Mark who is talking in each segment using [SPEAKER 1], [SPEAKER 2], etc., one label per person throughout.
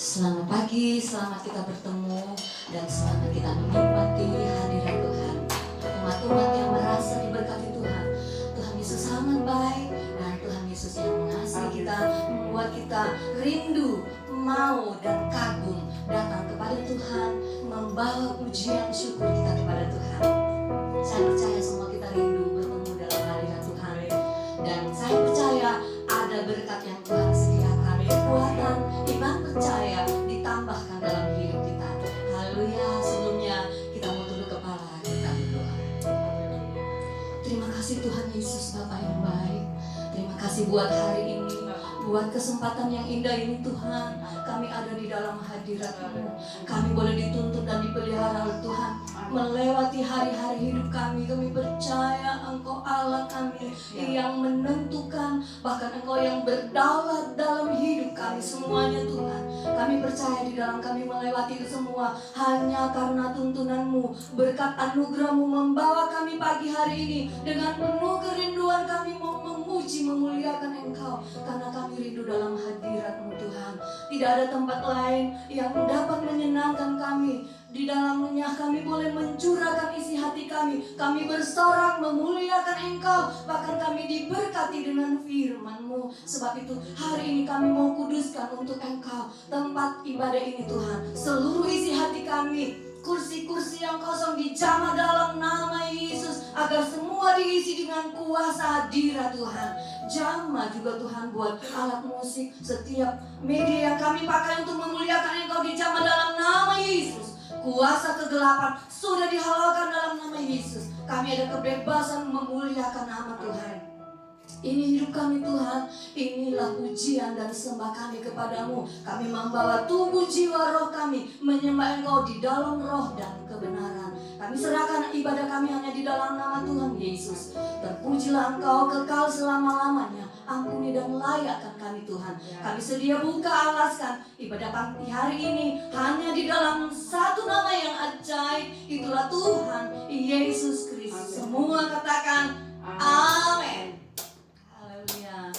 [SPEAKER 1] Selamat pagi, selamat kita bertemu dan selamat kita menikmati hadirat Tuhan. Umat-umat yang merasa diberkati Tuhan. Tuhan Yesus sangat baik dan Tuhan Yesus yang mengasihi kita, membuat kita rindu, mau dan kagum datang kepada Tuhan, membawa pujian syukur kita kepada Tuhan. Saya percaya semua kita rindu bertemu dalam hadirat Tuhan. Dan saya percaya ada berkat yang Tuhan sediakan, kekuatan, iman percaya ditambahkan dalam hidup kita. Haleluya. Sebelumnya kita mau tunduk kepala, kita berdoa. Terima kasih Tuhan Yesus Bapa yang baik. Terima kasih buat hari ini, buat kesempatan yang indah ini Tuhan. Kami ada di dalam hadirat-Mu. Kami boleh dituntun dan dipelihara oleh Tuhan. Melewati hari-hari hidup kami, kami percaya Engkau Allah kami yang menentukan, bahkan Engkau yang berdaulat dalam hidup kami semuanya Tuhan. Kami percaya di dalam kami melewati itu semua hanya karena tuntunan-Mu, berkat anugerah-Mu membawa kami pagi hari ini dengan penuh kerinduan kami mau memuji, memuliakan Engkau karena kami rindu dalam hadirat-Mu Tuhan. Tidak ada tempat lain yang dapat menyenangkan kami. Di dalamnya kami boleh mencurahkan isi hati kami. Kami bersorak memuliakan Engkau. Bahkan kami diberkati dengan firman-Mu. Sebab itu hari ini kami mau kuduskan untuk Engkau tempat ibadah ini Tuhan. Seluruh isi hati kami, kursi-kursi yang kosong dijamah dalam nama Yesus, agar semua diisi dengan kuasa hadirat Tuhan. Jamah juga Tuhan buat alat musik, setiap media yang kami pakai untuk memuliakan Engkau dijamah dalam nama Yesus. Kuasa kegelapan sudah dihalalkan dalam nama Yesus. Kami ada kebebasan memuliakan nama Tuhan. Ini hidup kami Tuhan. Inilah pujian dan sembah kami kepadamu. Kami membawa tubuh jiwa roh kami menyembah Engkau di dalam roh dan kebenaran. Kami serahkan ibadah kami hanya di dalam nama Tuhan Yesus. Terpujilah Engkau kekal selama-lamanya. Ampuni dan layakkan kami Tuhan. Kami sedia buka alaskan ibadah pagi hari ini hanya di dalam satu nama yang ajaib. Itulah Tuhan Yesus Kristus. Semua katakan amin. Haleluya.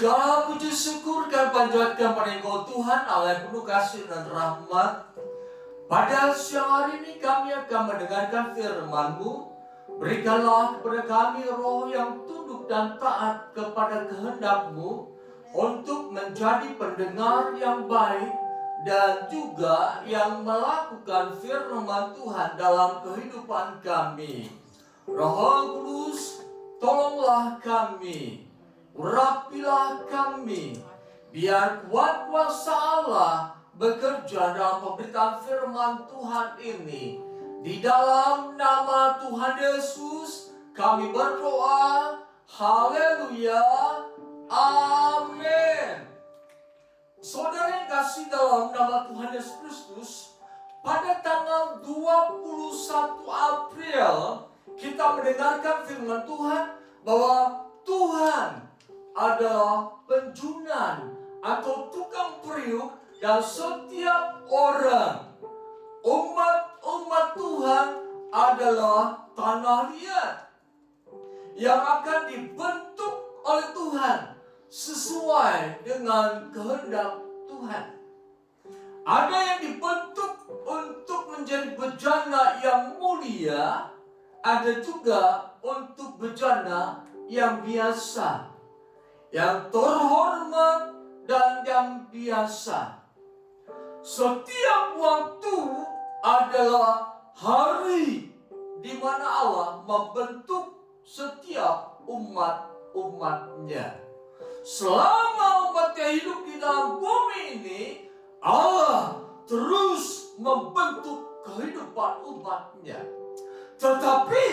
[SPEAKER 2] Segala puji syukur kami panjatkan pada Engkau Tuhan Allah yang penuh kasih dan rahmat. Pada siang hari ini kami akan mendengarkan firman-Mu. Berikanlah kepada kami roh yang tunduk dan taat kepada kehendak-Mu untuk menjadi pendengar yang baik dan juga yang melakukan firman Tuhan dalam kehidupan kami. Roh Kudus, tolonglah kami. Urapilah kami, biar kuat kuasa Allah bekerja dalam pemberitaan firman Tuhan ini. Di dalam nama Tuhan Yesus kami berdoa. Haleluya. Amin. Saudara yang kasih dalam nama Tuhan Yesus Kristus, pada tanggal 21 April kita mendengarkan firman Tuhan bahwa Tuhan adalah penjunan atau tukang periuk dan setiap orang. Umat Tuhan adalah tanah liat yang akan dibentuk oleh Tuhan sesuai dengan kehendak Tuhan. Ada yang dibentuk untuk menjadi bejana yang mulia, ada juga untuk bejana yang biasa, yang terhormat dan yang biasa. Setiap waktu adalah hari di mana Allah membentuk setiap umat-umatnya. Selama umatnya hidup di dalam bumi ini, Allah terus membentuk kehidupan umatnya. Tetapi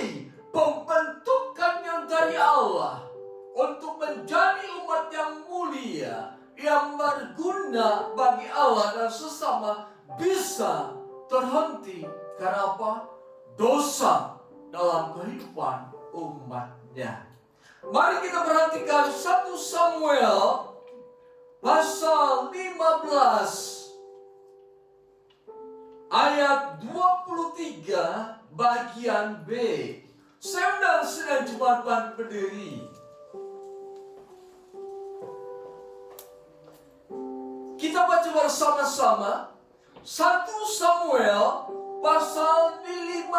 [SPEAKER 2] pembentukan yang dari Allah untuk menjadi umat yang mulia, yang berguna bagi Allah dan sesama, bisa terhenti karena apa? Dosa dalam kehidupan umatnya. Mari kita perhatikan 1 Samuel pasal 15 ayat 23 bagian B. Saya undang sedang jemaat berdiri. Kita baca bersama-sama 1 Samuel pasal 15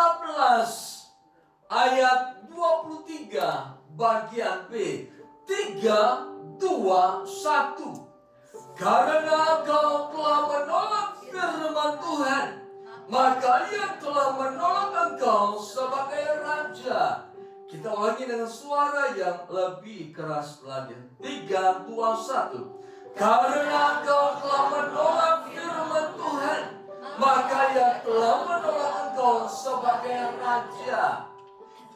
[SPEAKER 2] ayat 23 bagian B. 3, 2, 1. Karena kau telah menolak firman Tuhan, maka Ia telah menolak engkau sebagai raja. Kita ulangi dengan suara yang lebih keras lagi. 3, 2, 1. Karena kau telah menolak firman Tuhan, maka Ia telah menolak engkau sebagai raja.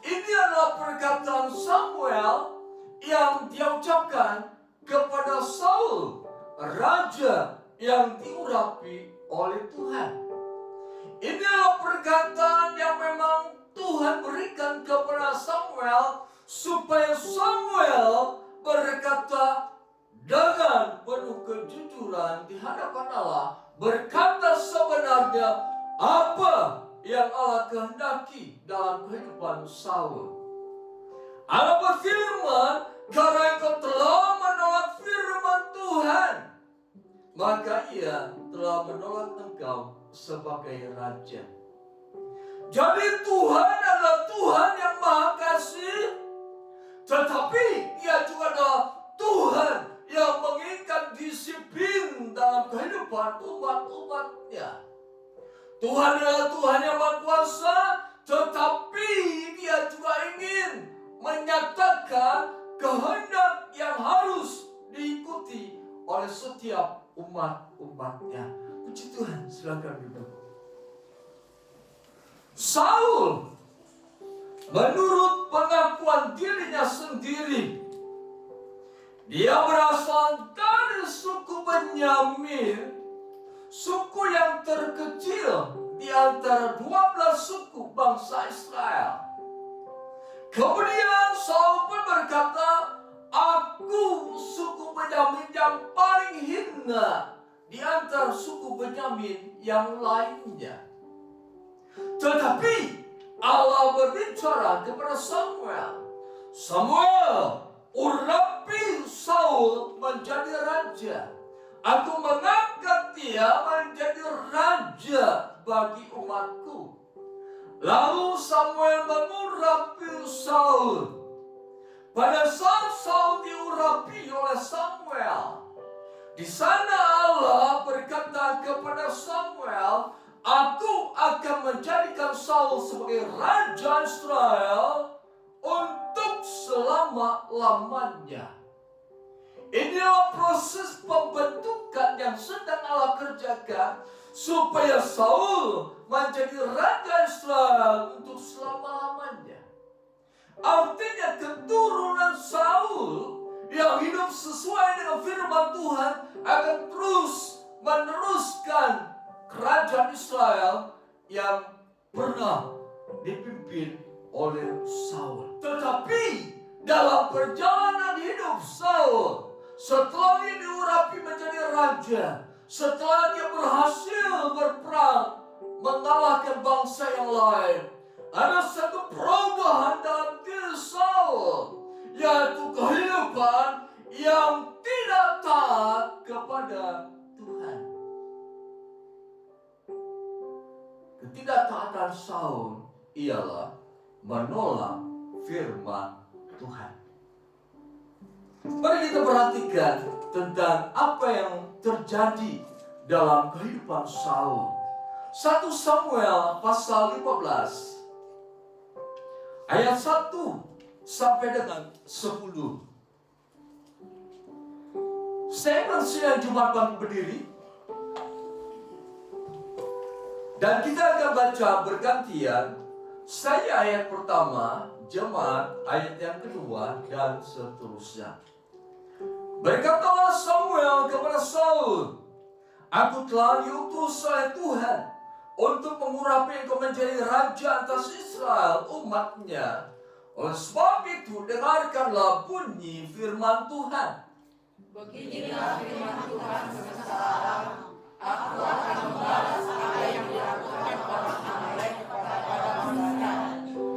[SPEAKER 2] Ini adalah perkataan Samuel yang dia ucapkan kepada Saul, raja yang diurapi oleh Tuhan. Ini adalah perkataan yang memang Tuhan berikan kepada Samuel supaya Samuel berkata dengan penuh kejujuran di hadapan Allah, berkata sebenarnya apa yang Allah kehendaki dalam kehidupan Saul. Allah berfirman, karena engkau telah menolak firman Tuhan, maka Ia telah menolak engkau sebagai raja. Jadi Tuhan adalah Tuhan yang Maha Kasih, tetapi Dia juga adalah Tuhan yang mengikat disiplin dalam kehidupan umat-umatnya. Tuhan adalah Tuhan yang Maha Kuasa, tetapi Dia juga ingin menyatakan kehendak yang harus diikuti oleh setiap umat-umatnya. Puji Tuhan, silakan duduk. Saul, menurut pengakuan dirinya sendiri, dia berasal dari suku Benyamin, suku yang terkecil di antara 12 suku bangsa Israel. Kemudian Saul pun berkata, aku suku Benyamin yang paling hina di antara suku Benyamin yang lainnya. Tetapi Allah berbicara kepada Samuel, Samuel, urapi Saul menjadi raja. Aku mengangkat dia menjadi raja bagi umatku. Lalu Samuel mengurapi Saul. Pada saat Saul diurapi oleh Samuel, di sana Allah berkata kepada Samuel, aku akan menjadikan Saul sebagai raja Israel untuk selama-lamanya. Inilah proses pembentukan yang sedang Allah kerjakan supaya Saul menjadi raja Israel untuk selama-lamanya. Artinya keturunan Saul yang hidup sesuai dengan firman Tuhan akan terus meneruskan kerajaan Israel yang pernah dipimpin oleh Saul. Tetapi dalam perjalanan hidup Saul, setelah dia diurapi menjadi raja, setelah dia berhasil berperang mengalahkan bangsa yang lain, ada satu perubahan dalam diri Saul, yaitu kehidupan yang tidak taat kepada Tuhan. Ketidaktaatan Saul ialah menolak firman Tuhan. Mari kita perhatikan tentang apa yang terjadi dalam kehidupan Saul. 1 Samuel pasal 15 ayat 1 sampai dengan 10. Saya bersiap Jumat bangkit berdiri, dan kita akan baca bergantian. Saya ayat pertama, jemaat ayat yang kedua, dan seterusnya. Berkatalah Samuel kepada Saul, aku telah diutus oleh Tuhan untuk mengurapi engkau menjadi raja atas Israel umatnya. Oleh sebab itu dengarkanlah bunyi firman Tuhan.
[SPEAKER 3] Beginilah firman Tuhan sekarang, aku akan membalas apa yang dilakukan orang Amalek kepada mereka,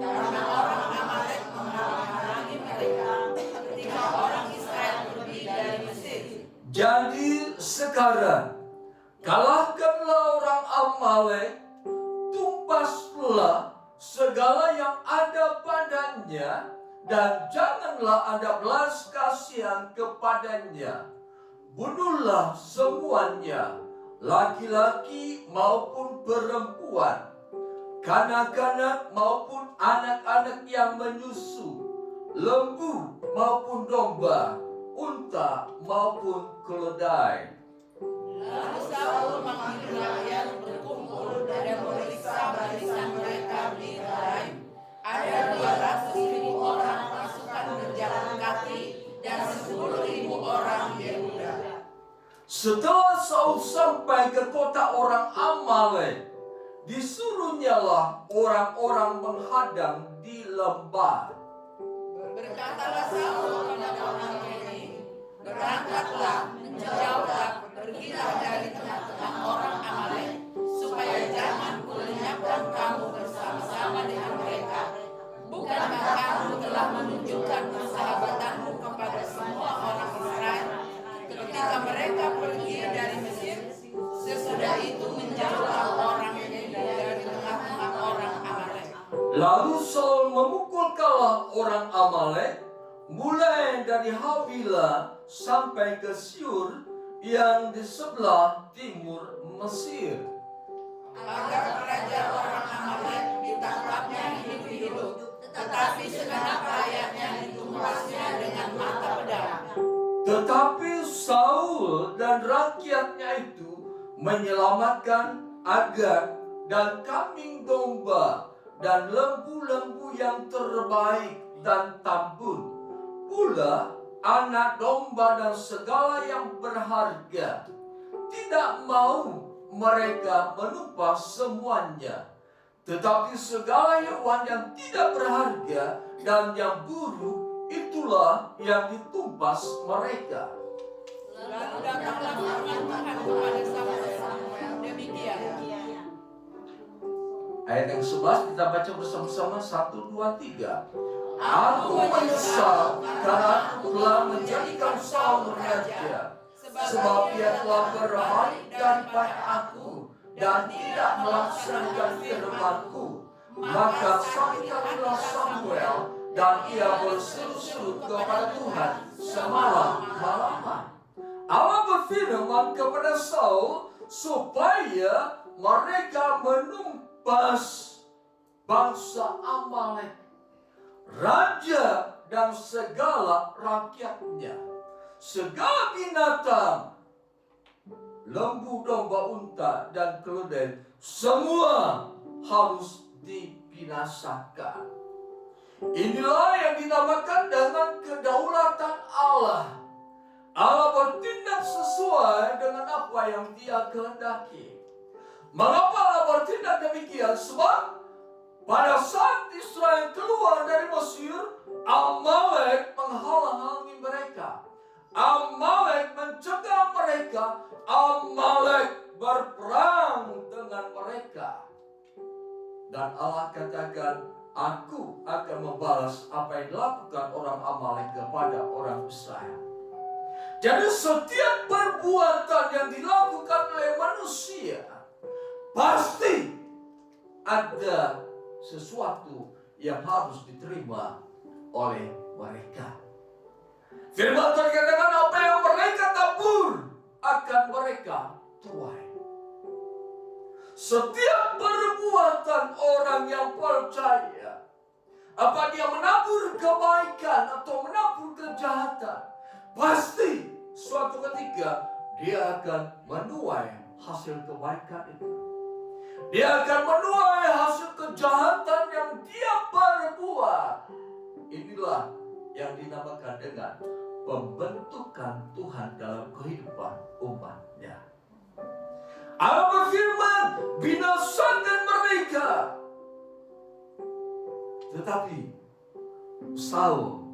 [SPEAKER 3] karena orang Amalek menghalangi mereka ketika orang Israel pergi dari Mesir.
[SPEAKER 2] Jadi sekarang kalahkanlah orang Amalek, tumpaslah segala yang ada padanya, dan janganlah ada belas kasihan kepadanya. Bunuhlah semuanya, laki-laki maupun perempuan, kanak-kanak maupun anak-anak yang menyusu, lembu maupun domba, unta maupun keledai.
[SPEAKER 3] Lalu Saul memanggil rakyat berkumpul dan memeriksa barisan mereka di Efraim. Ada 200.000 orang pasukan berjalan kaki dan 10.000 orang Yehuda.
[SPEAKER 2] Setelah Saul sampai ke kota orang Amalek, disuruhnyalah orang-orang menghadang di lembah.
[SPEAKER 3] Berkatalah Saul kepada orang ini, berangkatlah, menjauhlah, pergilah dari tengah-tengah orang Amalek, supaya jangan kulenyapkan kamu bersama-sama dengan mereka. Bukankah kamu telah menunjukkan persahabatanmu kepada semua orang Israel ketika mereka pergi dari Mesir? Sesudah itu menjauhlah orang ini dari tengah-tengah orang Amalek.
[SPEAKER 2] Lalu Saul memukul kalah orang Amalek, mulai dari Havilah sampai ke Syur yang di sebelah timur Mesir.
[SPEAKER 3] Agar raja orang Amalek ditangkapnya hidup-hidup, tetapi segenap rakyatnya ditumpasnya dengan mata pedang.
[SPEAKER 2] Tetapi Saul dan rakyatnya itu menyelamatkan Agag dan kambing domba dan lembu-lembu yang terbaik dan tambun, pula anak domba dan segala yang berharga. Tidak mau mereka menumpas semuanya, tetapi segala hewan yang tidak berharga dan yang buruk, itulah yang ditumpas mereka.
[SPEAKER 3] Lalu datanglah firman Tuhan kepada Samuel demikian.
[SPEAKER 2] Ayat yang 11 kita baca bersama-sama, 1, 2, 3. Aku menyesal karena aku telah menjadikan Saul raja, sebab ia telah berbalik daripada aku dan tidak melaksanakan firman-Ku. Maka sakitlah Samuel dan ia berseru-seru kepada Tuhan semalam-malaman. Allah berfirman kepada Saul supaya mereka menumpas bangsa Amalek, raja dan segala rakyatnya, segala binatang, lembu, domba, unta, dan keledai, semua harus dibinasakan. Inilah yang dinamakan dengan kedaulatan Allah. Allah bertindak sesuai dengan apa yang Dia kehendaki. Mengapa Allah bertindak demikian? Sebab pada saat Israel keluar dari Mesir, Amalek menghalang-halangi mereka. Amalek mencegah mereka. Amalek berperang dengan mereka. Dan Allah katakan, aku akan membalas apa yang dilakukan orang Amalek kepada orang Israel. Jadi setiap perbuatan yang dilakukan oleh manusia, pasti ada sesuatu yang harus diterima oleh mereka. Firman Tuhan katakan, apa yang mereka tabur akan mereka tuai. Setiap perbuatan orang yang percaya, apa dia menabur kebaikan atau menabur kejahatan, pasti suatu ketika dia akan menuai hasil kebaikan itu. Dia akan menuai hasil kejahatan yang dia perbuat. Inilah yang dinamakan dengan pembentukan Tuhan dalam kehidupan umatnya. Allah berfirman, binasakan mereka. Tetapi Saul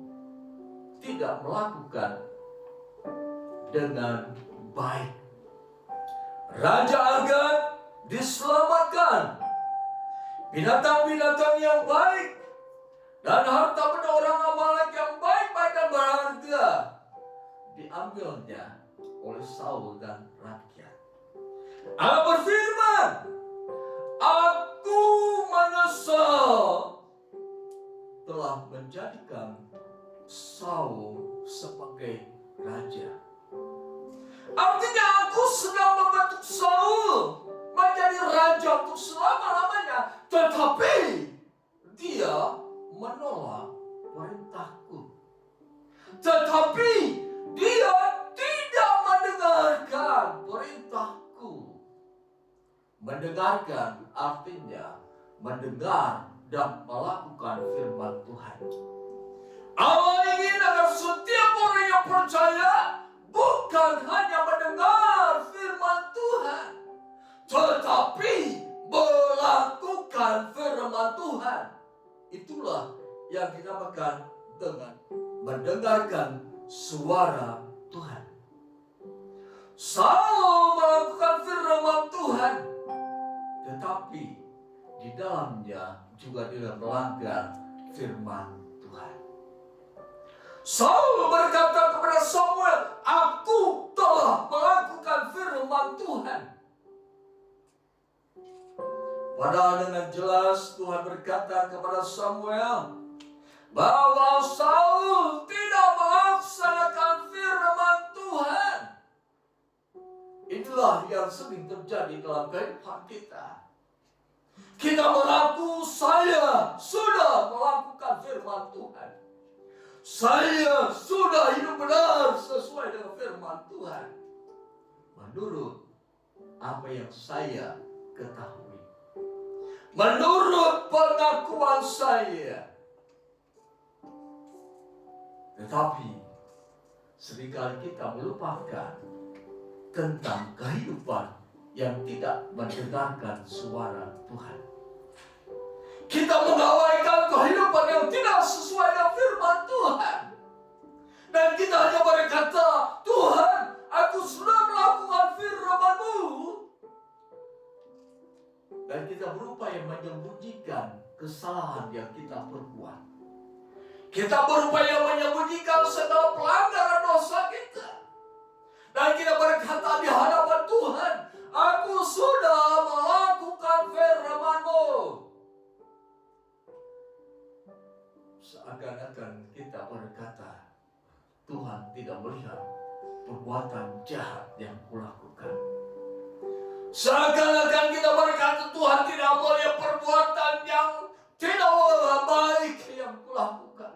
[SPEAKER 2] tidak melakukan dengan baik. Raja Agag diselamatkan, binatang-binatang yang baik dan harta benda orang Amalek yang baik-baik dan berharga diambilnya oleh Saul dan rakyat. Allah berfirman, aku menyesal telah menjadikan Saul sebagai raja. Artinya aku sedang membentuk Saul menjadi raja untuk selama-lamanya, tetapi dia menolak perintahku. Tetapi dia tidak mendengarkan perintahku. Mendengarkan artinya mendengar dan melakukan firman Tuhan. Allah ingin agar setiap orang yang percaya bukan hanya mendengar firman Tuhan, tetapi melakukan firman Tuhan. Itulah yang dinamakan dengan mendengarkan suara Tuhan. Saul melakukan firman Tuhan, tetapi di dalamnya juga dia melanggar firman Tuhan. Saul berkata kepada Samuel, aku telah melakukan firman Tuhan. Padahal dengan jelas Tuhan berkata kepada Samuel bahwa Saul tidak melaksanakan firman Tuhan. Inilah yang sering terjadi dalam kehidupan kita. Kita mengaku saya sudah melakukan firman Tuhan. Saya sudah hidup benar sesuai dengan firman Tuhan, menurut apa yang saya ketahui, menurut pengakuan saya. Tetapi seringkali kita melupakan tentang kehidupan yang tidak mendengarkan suara Tuhan. Kita mengawaikan kehidupan yang tidak sesuai dengan firman Tuhan. Dan kita hanya berkata, Tuhan, aku sudah melakukan firman-Mu. Dan kita berupaya menyembunyikan kesalahan yang kita perbuat. Kita berupaya menyembunyikan segala pelanggaran dosa kita. Dan kita berkata di hadapan Tuhan, aku sudah melakukan firman-Mu. Seakan-akan kita berkata, Tuhan tidak melihat perbuatan jahat yang kulakukan. Seakan-akan kita berkata, Tuhan tidak melihat perbuatan yang tidak baik yang kulakukan.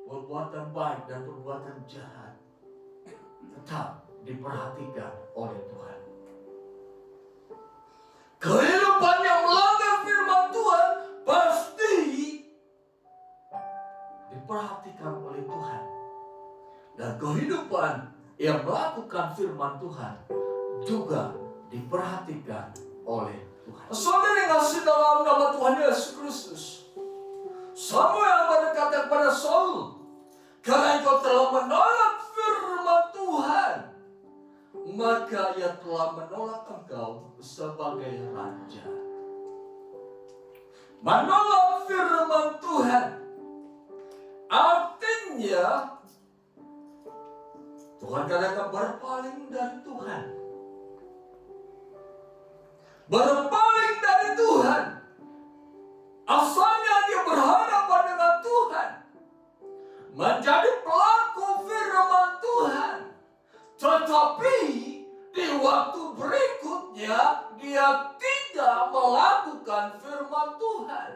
[SPEAKER 2] Perbuatan baik dan perbuatan jahat tetap diperhatikan oleh Tuhan. Kehidupan yang melanggar firman Tuhan pasti diperhatikan oleh Tuhan. Dan kehidupan yang melakukan firman Tuhan juga diperhatikan oleh Tuhan. Saudara yang kasih dalam nama Tuhan Yesus Kristus, Samuel berkata kepada Saul, karena engkau telah menolak firman Tuhan, maka ia telah menolak engkau sebagai raja. Menolak firman Tuhan artinya Tuhan katakan berpaling dari Tuhan. Berpaling dari Tuhan. Asalnya dia berhadapan dengan Tuhan, menjadi pelaku firman Tuhan. Tetapi di waktu berikutnya dia tidak melakukan firman Tuhan.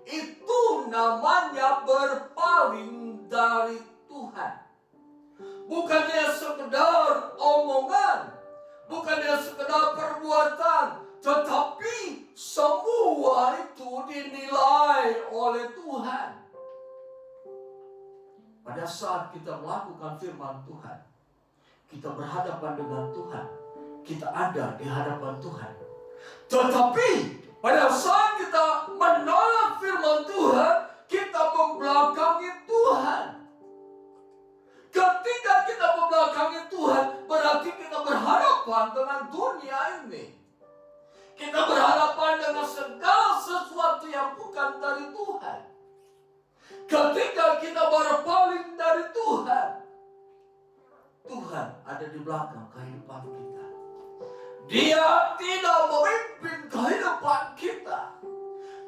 [SPEAKER 2] Itu namanya berpaling dari Tuhan. Bukannya sekedar omongan, bukannya sekedar perbuatan, tetapi semua itu dinilai oleh Tuhan. Pada saat kita melakukan firman Tuhan, kita berhadapan dengan Tuhan, kita ada di hadapan Tuhan. Tetapi pada saat kita menolak firman Tuhan, kita membelakangi Tuhan. Ketika kita membelakangi Tuhan, berarti kita berhadapan dengan dunia ini. Kita berhadapan dengan segala sesuatu yang bukan dari Tuhan. Ketika kita berpaling dari Tuhan, Tuhan ada di belakang kehidupan kita. Dia tidak memimpin kehidupan kita.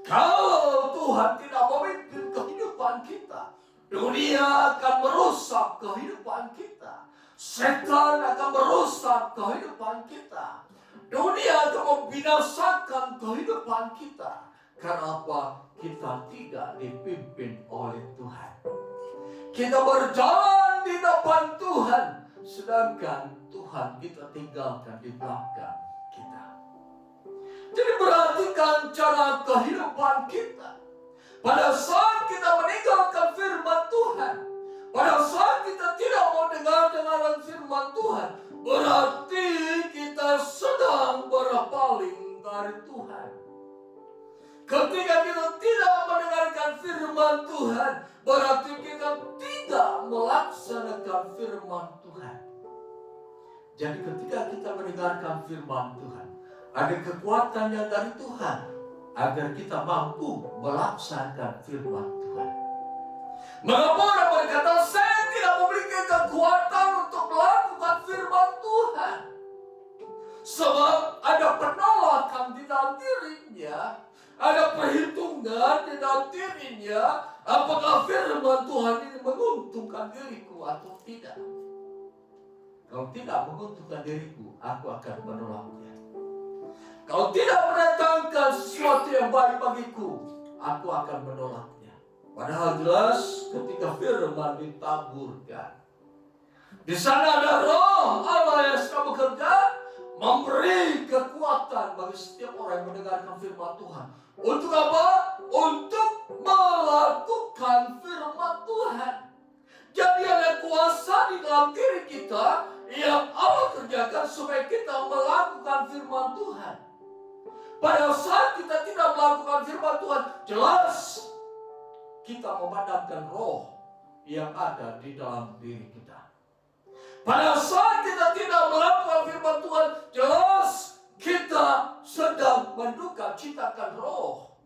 [SPEAKER 2] Kalau Tuhan tidak memimpin kehidupan kita, dunia akan merusak kehidupan kita. Setan akan merusak kehidupan kita. Dunia akan membinasakan kehidupan kita. Karena apa? Kita tidak dipimpin oleh Tuhan. Kita berjalan di depan Tuhan, sedangkan Tuhan kita tinggalkan di belakang kita. Jadi perhatikan cara kehidupan kita. Pada saat kita meninggalkan firman Tuhan, pada saat kita tidak mau dengar firman Tuhan, berarti kita sedang berpaling dari Tuhan. Ketika kita tidak mendengarkan firman Tuhan, berarti kita tidak melaksanakan firman Tuhan. Jadi ketika kita mendengarkan firman Tuhan, ada kekuatan yang dari Tuhan agar kita mampu melaksanakan firman Tuhan. Mengapa orang berkata, saya tidak memiliki kekuatan untuk melakukan firman Tuhan? Sebab ada penolakan di dalam dirinya, ada perhitungan di dalam dirinya, apakah firman Tuhan ini menguntungkan diriku atau tidak. Kalau tidak menguntungkan diriku, aku akan menolaknya. Kalau tidak mendatangkan sesuatu yang baik bagiku, aku akan menolaknya. Padahal jelas ketika firman ditaburkan, di sana ada roh Allah yang sedang bekerja, memberi kekuatan bagi setiap orang yang mendengarkan firman Tuhan. Untuk apa? Untuk melakukan firman Tuhan. Jadi ada kuasa di dalam diri kita yang Allah kerjakan supaya kita melakukan firman Tuhan. Pada saat kita tidak melakukan firman Tuhan, jelas kita memadamkan roh yang ada di dalam diri kita. Pada saat kita tidak melakukan firman Tuhan, jelas kita sedang menduka citakan roh.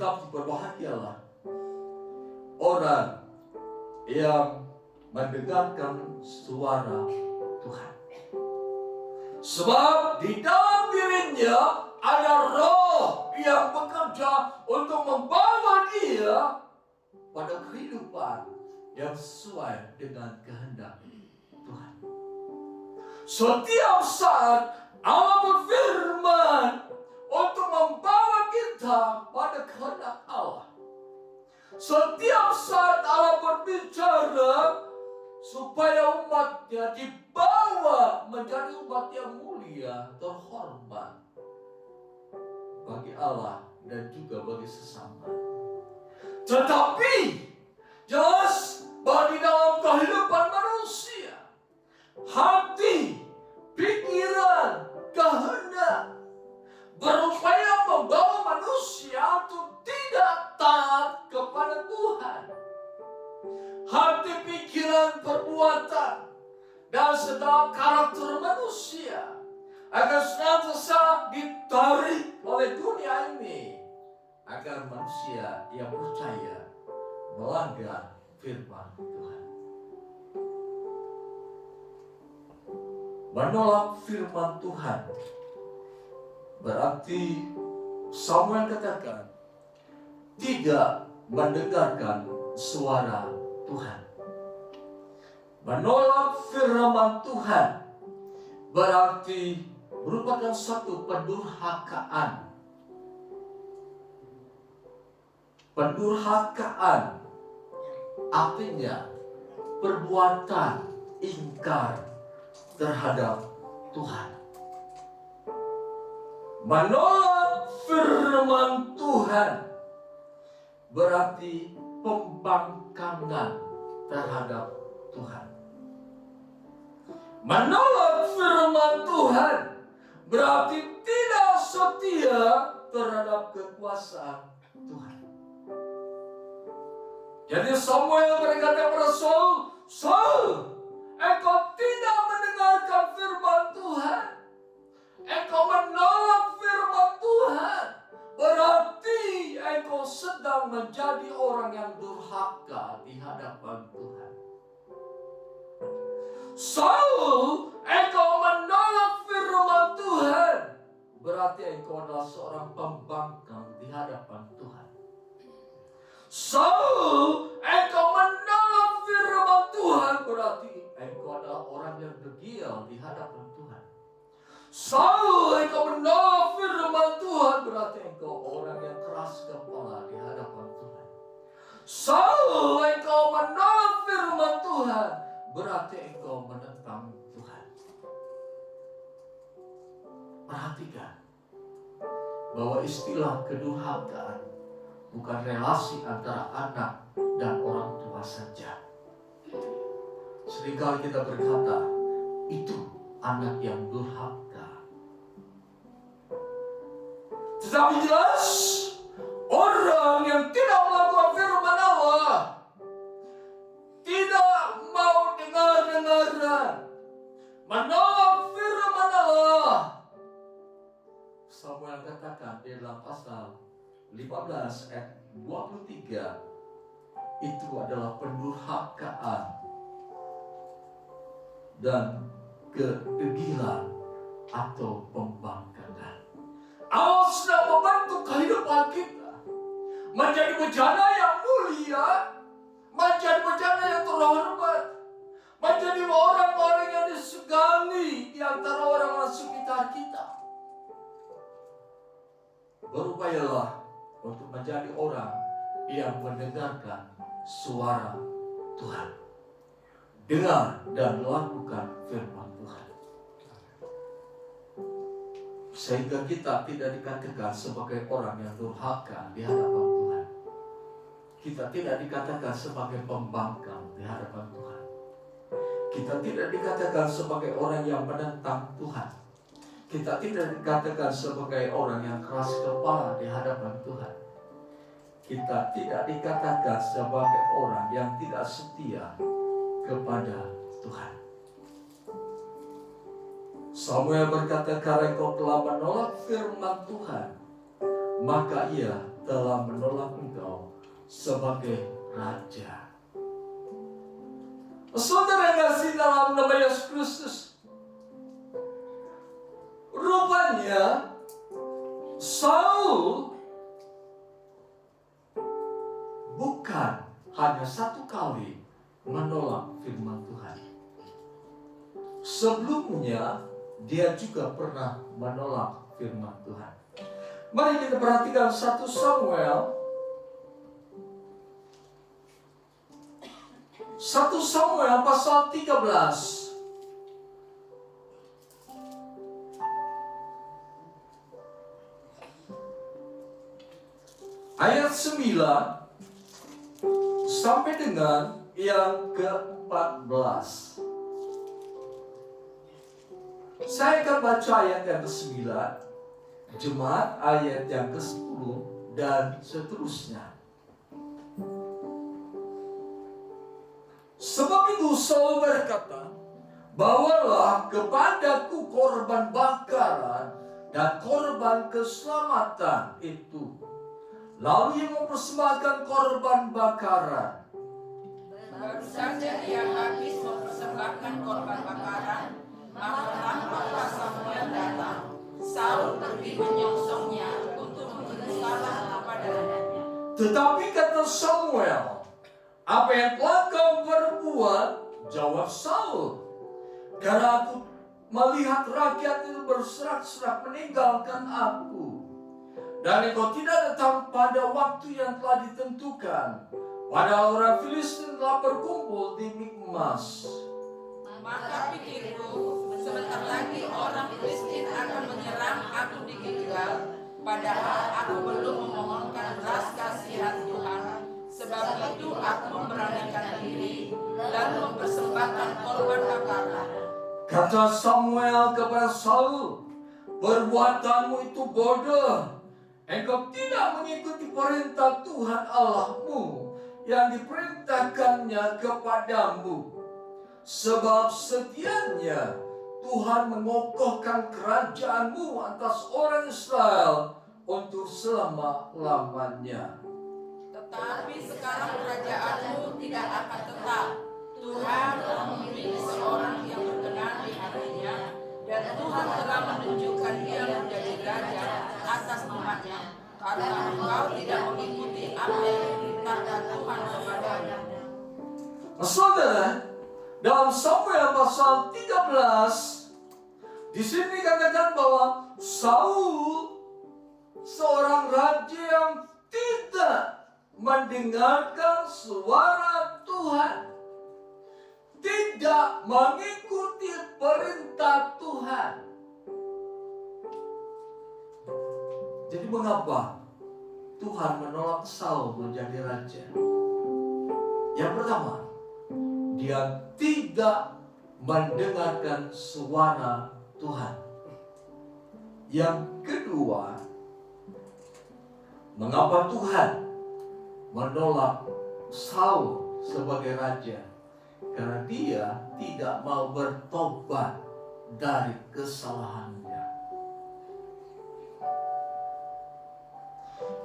[SPEAKER 2] Tetapi berbahagialah orang yang mendengarkan suara Tuhan. Sebab di dalam dirinya ada roh yang bekerja untuk membawa dia pada kehidupan yang sesuai dengan kehendak Tuhan. Setiap saat Allah berfirman untuk membawa kita pada kehendak Allah. Setiap saat Allah berbicara supaya umatnya dibawa menjadi umat yang mulia, terhormat bagi Allah dan juga bagi sesama. Tetapi jelas bahwa di dalam kehidupan manusia, hati, pikiran, kehendak berupaya membawa manusia untuk tidak taat kepada Tuhan. Hati, pikiran, perbuatan, dan segala karakter manusia akan senantiasa ditarik oleh dunia ini agar manusia yang percaya melanggar firman Tuhan. Menolak firman Tuhan berarti Samuel katakan tidak mendengarkan suara Tuhan. Menolak firman Tuhan berarti merupakan satu pendurhakaan. Pendurhakaan artinya perbuatan ingkar terhadap Tuhan. Menolak firman Tuhan berarti pembangkangan terhadap Tuhan. Menolak firman Tuhan berarti tidak setia terhadap kekuasaan Tuhan. Jadi Samuel berkata kepada Saul, Saul, engkau tidak mendengarkan firman Tuhan. Engkau menolak firman Tuhan. Berarti engkau sedang menjadi orang yang durhaka di hadapan Tuhan. Saul, engkau menolak firman Tuhan. Berarti engkau adalah seorang pembangkang di hadapan Tuhan. Saul, engkau menolak firman Tuhan. Berarti engkau adalah orang yang degil di hadapan Tuhan. Saul, engkau menolak firman Tuhan. Berarti engkau orang yang keras kepala di hadapan Tuhan. Saul, engkau menolak firman Tuhan. Berarti engkau menentang Tuhan. Perhatikan bahwa istilah kedurhakaan bukan relasi antara anak dan orang tua saja. Seringkali kita berkata, itu anak yang durhaka. Tetapi jelas, orang yang tidak melakukan firman Allah, tidak mau dengar-dengaran, menolak firman Allah. Samuel katakan di dalam pasal 15 ayat 23, itu adalah pendurhakaan dan kedegilan atau pembangkangan. Allah sedang membentuk kehidupan kita menjadi bejana yang mulia, menjadi bejana yang terhormat, menjadi orang-orang yang disegani di antara orang-orang sekitar kita. Berupayalah untuk menjadi orang yang mendengarkan suara Tuhan. Dengar dan lakukan firman Tuhan. Sehingga kita tidak dikatakan sebagai orang yang durhaka di hadapan Tuhan. Kita tidak dikatakan sebagai pembangkang di hadapan Tuhan. Kita tidak dikatakan sebagai orang yang menentang Tuhan. Kita tidak dikatakan sebagai orang yang keras kepala di hadapan Tuhan. Kita tidak dikatakan sebagai orang yang tidak setia kepada Tuhan. Samuel berkata, karena engkau telah menolak firman Tuhan, maka ia telah menolak engkau sebagai raja. Saudara yang kasih dalam nama Yesus Kristus, rupanya Saul bukan hanya satu kali menolak firman Tuhan. Sebelumnya dia juga pernah menolak firman Tuhan. Mari kita perhatikan 1 Samuel 1 Samuel pasal 13. Ayat 9 sampai dengan yang ke-14. Saya akan baca ayat yang ke-9, jemaat ayat yang ke-10 dan seterusnya. Sebab itu Saul berkata, bawalah kepadaku korban bakaran dan korban keselamatan itu. Lalu ia mempersembahkan korban bakaran.
[SPEAKER 3] Baru saja ia habis mempersembahkan korban bakaran, maka tampaklah Samuel datang. Saul pergi menyongsongnya untuk mengeluh salah kepadanya.
[SPEAKER 2] Tetapi kata Samuel, apa yang telah kau perbuat? Jawab Saul, karena aku melihat rakyat itu berserak-serak meninggalkan aku, dan engkau tidak datang pada waktu yang telah ditentukan. Padahal orang Filistin telah berkumpul di Mikmas.
[SPEAKER 3] Maka pikirku, sebentar lagi orang Filistin akan menyerang aku di Gilgal, padahal aku belum memohonkan belas kasihan Tuhan. Sebab itu aku memberanikan diri, lalu mempersembahkan korban bakaran.
[SPEAKER 2] Kata Samuel kepada Saul, perbuatanmu itu bodoh. Engkau tidak mengikuti perintah Tuhan Allahmu yang diperintahkannya kepadamu. Sebab setianya Tuhan mengokohkan kerajaanmu atas orang Israel untuk selama-lamanya.
[SPEAKER 3] Tetapi sekarang kerajaanmu tidak akan tetap. Tuhan telah memilih seorang yang berkenan di hatinya, dan Tuhan telah menunjukkan dia menjadi raja atas umatnya, karena engkau tidak mengikuti apa yang diperintahkan Tuhan kepadamu.
[SPEAKER 2] Saudara, dalam Samuel pasal 13, di sini dikatakan bahwa Saul seorang raja yang tidak mendengarkan suara Tuhan, tidak mengikuti perintah Tuhan. Jadi mengapa Tuhan menolak Saul menjadi raja? Yang pertama, dia tidak mendengarkan suara Tuhan. Yang kedua, mengapa Tuhan menolak Saul sebagai raja? Karena dia tidak mau bertobat dari kesalahannya.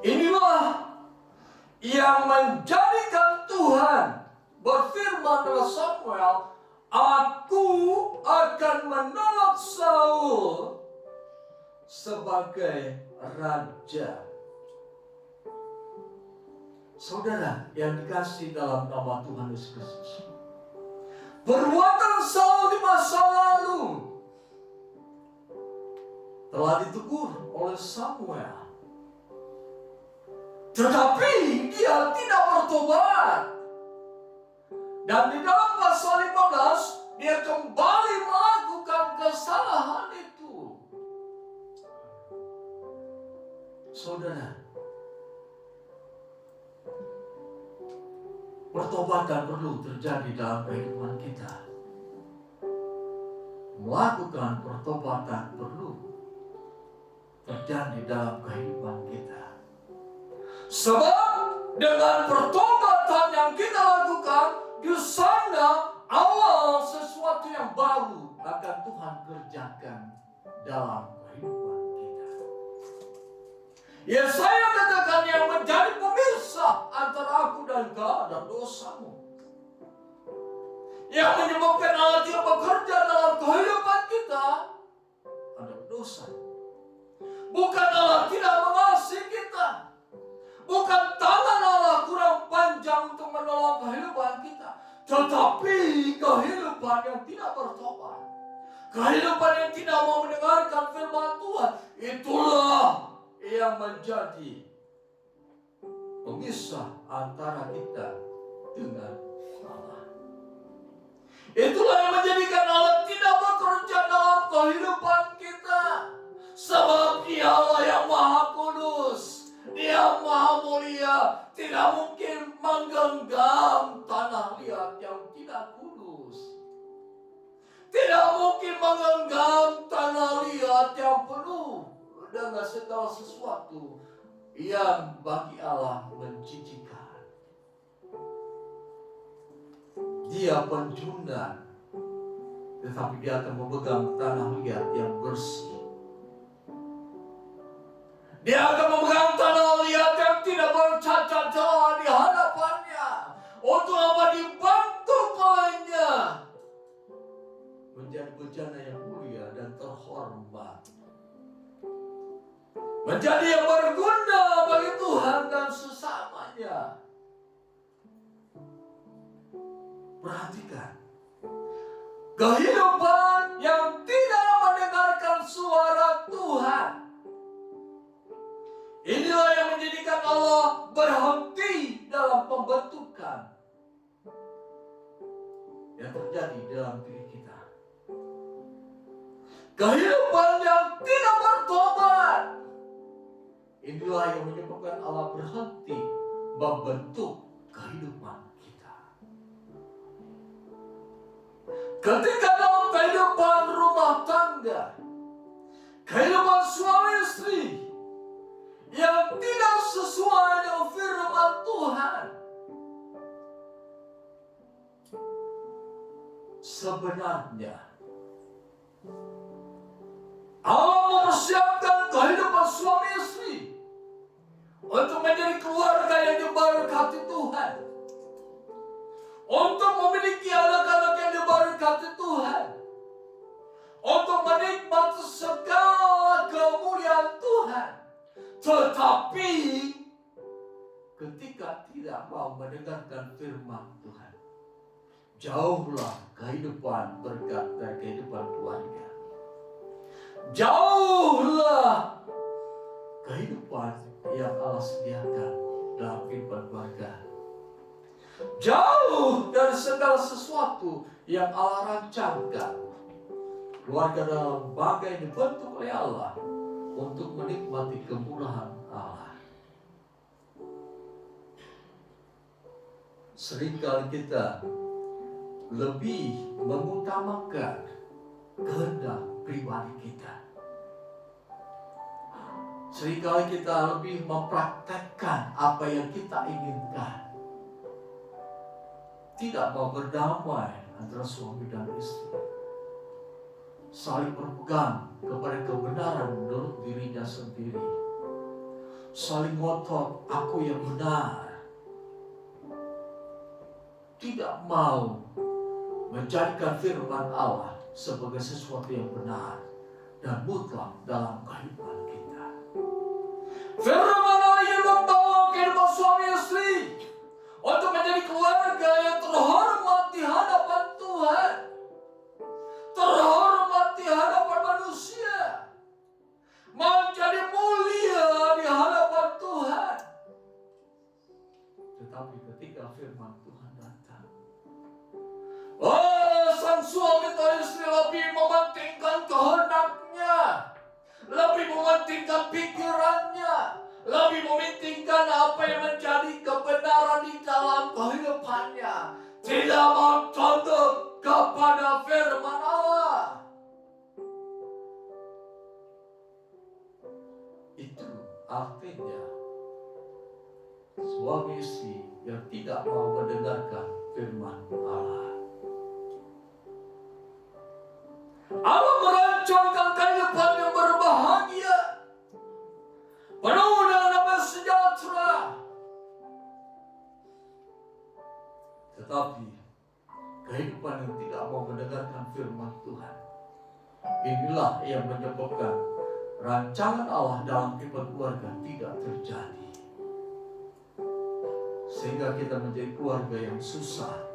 [SPEAKER 2] Inilah yang menjadikan Tuhan berfirman kepada Samuel, aku akan menolak Saul sebagai raja. Saudara yang dikasihi dalam nama Tuhan Yesus Kristus, perbuatan Saul di masa lalu telah ditegur oleh Samuel, tetapi dia tidak bertobat. Dan di dalam pasal 15 dia kembali melakukan kesalahan itu. Saudara, pertobatan perlu terjadi dalam kehidupan kita. Melakukan pertobatan perlu terjadi dalam kehidupan kita. Sebab dengan pertobatan yang kita lakukan, di sana awal sesuatu yang baru akan Tuhan kerjakan dalam kehidupan kita. Yesaya katakan yang menjadi pemisah antara aku dan kau adalah dosamu. Yang menyebabkan Allah tidak bekerja dalam kehidupan kita adalah dosa. Bukan Allah tidak mengasihi kita. Bukan tangan Allah kurang panjang untuk menolong kehidupan kita. Tetapi kehidupan yang tidak bertobat, kehidupan yang tidak mau mendengarkan firman Tuhan, itulah yang menjadi pemisah antara kita dengan Allah. Itulah yang menjadikan Allah tidak bekerja dalam kehidupan kita. Sebab Dia Allah yang Maha Kudus, Dia Maha Mulia, tidak mungkin menggenggam tanah liat yang tidak kudus. Tidak mungkin menggenggam tanah liat yang penuh dengan segala sesuatu yang bagi Allah menjijikan. Dia pencundang, tetapi Dia akan memegang tanah liat yang bersih. Dia akan memegang tanah liat yang tidak bercacat celah di hadapannya. Untuk apa? Dibantu olehnya menjadi bejana yang mulia dan terhormat, menjadi yang berguna bagi Tuhan dan sesamanya. Perhatikan, kehidupan yang tidak mendengarkan suara Tuhan, inilah yang menjadikan Allah berhenti dalam pembentukan yang terjadi dalam diri kita. Kehidupan yang tidak bertobat, inilah yang menyebabkan Allah berhenti membentuk kehidupan kita. Ketika dalam kehidupan rumah tangga, kehidupan suami istri yang tidak sesuai dengan firman Tuhan, sebenarnya Allah mempersiapkan kehidupan suami istri untuk menjadi keluarga yang diberkati Tuhan, untuk memiliki anak-anak yang diberkati Tuhan, untuk menikmati segala kemuliaan Tuhan. Tetapi ketika tidak mau mendengarkan firman Tuhan, jauhlah kehidupan berkat dari kehidupan keluarga. Jauhlah kehidupan yang Allah sediakan dalam kehidupan keluarga. Jauh dari segala sesuatu yang Allah rancangkan. Keluarga dalam lembaga yang dibentuk oleh Allah untuk menikmati kemurahan Allah. Seringkali kita lebih mengutamakan kehendak pribadi kita. Seringkali kita lebih mempraktekkan apa yang kita inginkan. Tidak mau berdamai antara suami dan istri. Saling berpegang kepada kebenaran menurut dirinya sendiri. Saling ngotot, aku yang benar. Tidak mau menjadikan firman Allah sebagai sesuatu yang benar dan mutlak dalam kehidupan kita. Firman Allah yang membawa kehidupan suami istri untuk menjadi keluarga yang terhormat di hadapan Tuhan, terhormat di hadapan manusia, menjadi mulia di hadapan Tuhan. Tetapi ketika firman Tuhan datang, sang suami atau istri lebih mementingkan kehendaknya, lebih mementingkan pikirannya, lebih mementingkan apa yang menjadi kebenaran di dalam kehidupannya, tidak mau tunduk kepada firman Allah. Itu artinya suami istri yang tidak mau mendengarkan firman Allah. Allah merancangkan kehidupan yang berbahagia, penuh dengan Tetapi kehidupan yang tidak mau mendengarkan firman Tuhan, inilah yang menyebabkan rancangan Allah dalam kehidupan keluarga tidak terjadi. Sehingga kita menjadi keluarga yang susah,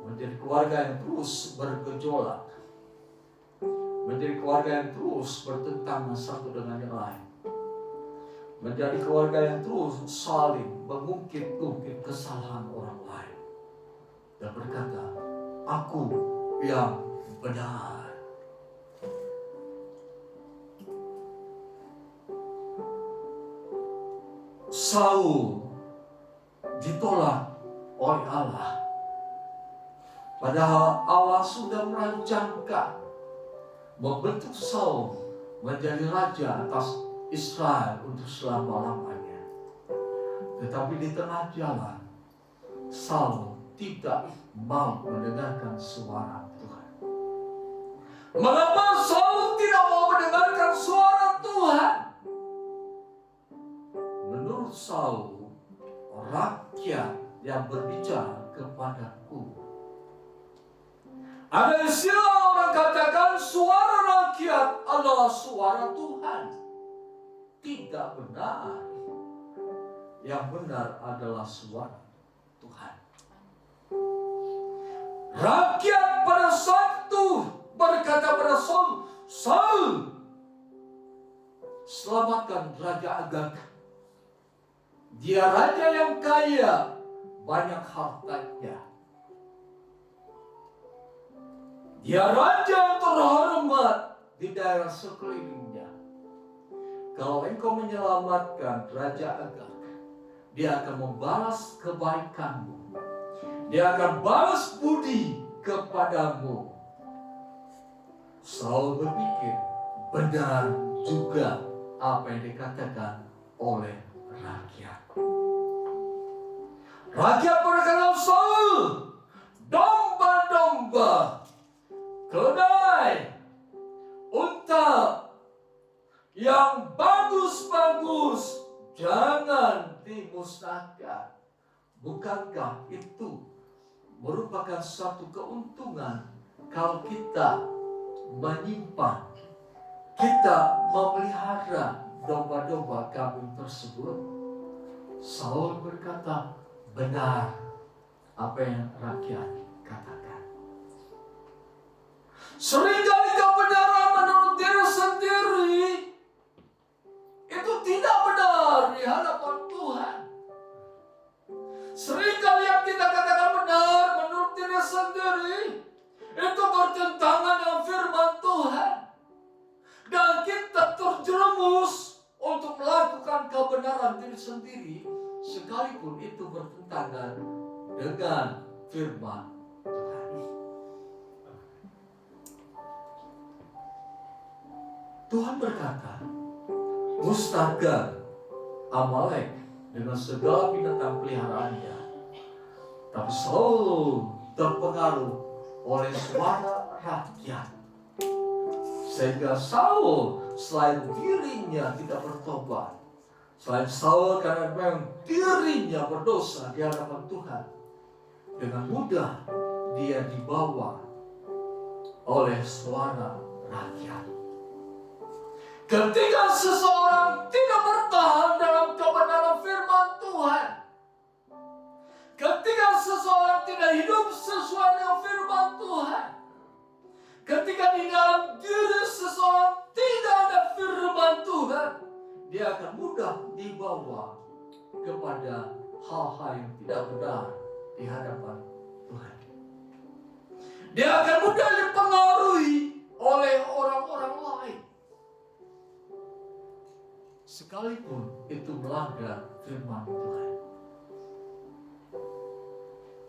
[SPEAKER 2] menjadi keluarga yang terus bergejolak, menjadi keluarga yang terus bertentangan satu dengan yang lain, menjadi keluarga yang terus saling mengungkit-ungkit kesalahan orang lain dan berkata, aku yang benar. Saul ditolak oleh Allah, padahal Allah sudah merancangkan membentuk Saul menjadi raja atas Israel untuk selama-lamanya. Tetapi di tengah jalan, Saul tidak mau mendengarkan suara Tuhan. Mengapa Saul tidak mau mendengarkan suara Tuhan? Menurut Saul, rakyat yang berbicara kepadaku. Ada istilah orang katakan suara rakyat adalah suara Tuhan. Tidak benar. Yang benar adalah suara Tuhan. Rakyat pada saat itu berkata pada Saul, Saul, selamatkan Raja Agag. Dia raja yang kaya, banyak hartanya. Dia raja yang terhormat di daerah sekelilingnya. Kalau engkau menyelamatkan Raja Agag, dia akan membalas kebaikanmu. Dia akan balas budi kepadamu. Saul berpikir, benar juga apa yang dikatakan oleh rakyat. Rakyat berkata, Saul, domba-domba, keledai, unta yang bagus-bagus jangan dimusnahkan. Bukankah itu merupakan suatu keuntungan kalau kita menyimpan, kita memelihara domba-domba kambing tersebut? Saul berkata, benar apa yang rakyat katakan. Seringkali kebenaran menurut diri sendiri itu tidak benar di hadapan Tuhan. Seringkali yang kita katakan benar menurut diri sendiri itu bertentangan dengan firman Tuhan. Dan kita terjerumus untuk melakukan kebenaran diri sendiri, sekalipun itu bertentangan dengan firman Tuhan. Tuhan berkata, musnahkan Amalek dengan segala binatang peliharaannya. Tapi Saul terpengaruh oleh suara rakyat, sehingga Saul selain dirinya tidak bertobat, selain Saul karena memang dirinya berdosa di hadapan Tuhan, dengan mudah dia dibawa oleh suara rakyat. Ketika seseorang tidak bertahan dalam kebenaran firman Tuhan, ketika seseorang tidak hidup sesuai dengan firman Tuhan, ketika di dalam diri seseorang tidak ada firman Tuhan, dia akan mudah dibawa kepada hal-hal yang tidak benar di hadapan Tuhan. Dia akan mudah dipengaruhi oleh orang-orang lain, sekalipun itu melanggar firman Tuhan.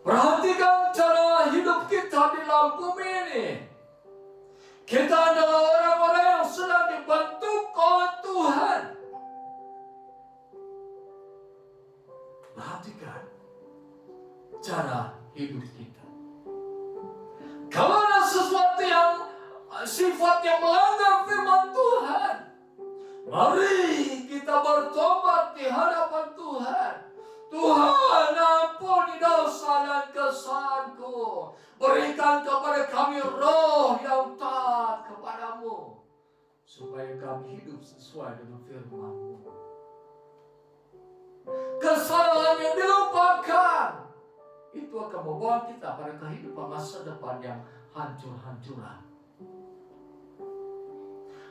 [SPEAKER 2] Perhatikan cara hidup kita di dalam bumi ini. Kita adalah orang-orang yang sedang dibentuk oleh Tuhan. Perhatikan cara hidup kita. Kalau ada sesuatu yang sifat yang melanggar firman Tuhan, mari kita bertobat di hadapan Tuhan. Tuhan, ampuni ampuni dosa dan kesalahanku. Berikan kepada kami roh yang taat kepadamu, supaya kami hidup sesuai dengan firman-Mu. Kesalahan yang dilupakan itu akan membawa kita pada kehidupan masa depan yang hancur-hancuran.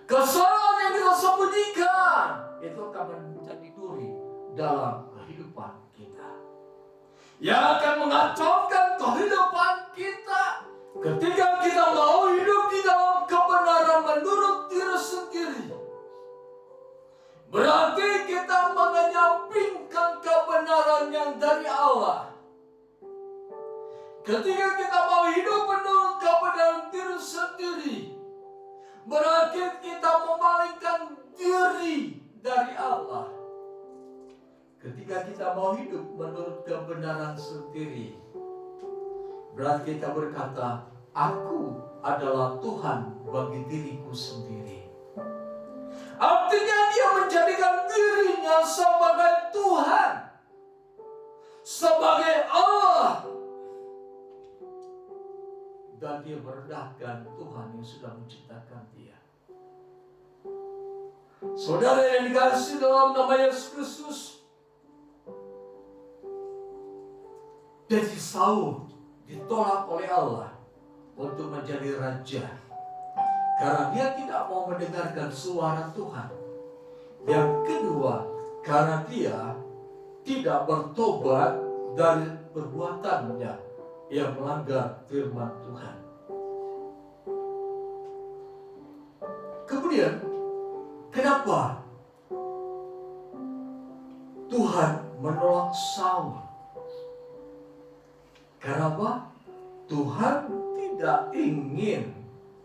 [SPEAKER 2] Kesalahan yang kita sembunyikan itu akan menjadi duri dalam kehidupan kita, yang akan mengacaukan kehidupan kita ketika kita mau hidup di dalam kebenaran menurut diri sendiri. Berarti kita menyampingkan kebenaran yang dari Allah. Ketika kita mau hidup menurut kebenaran diri sendiri, berarti kita memalingkan diri dari Allah. Ketika kita mau hidup menurut kebenaran sendiri, berarti kita berkata, aku adalah Tuhan bagi diriku sendiri. Artinya dia menjadikan dirinya sebagai Tuhan, sebagai Allah. Dan dia merendahkan Tuhan yang sudah menciptakan dia. Saudara yang dikasihi dalam nama Yesus Kristus, jadi Saul ditolak oleh Allah untuk menjadi raja karena dia tidak mau mendengarkan suara Tuhan. Yang kedua, karena dia tidak bertobat dari perbuatannya yang melanggar firman Tuhan. Kemudian, kenapa Tuhan menolak Saul? Karena apa? Tuhan tidak ingin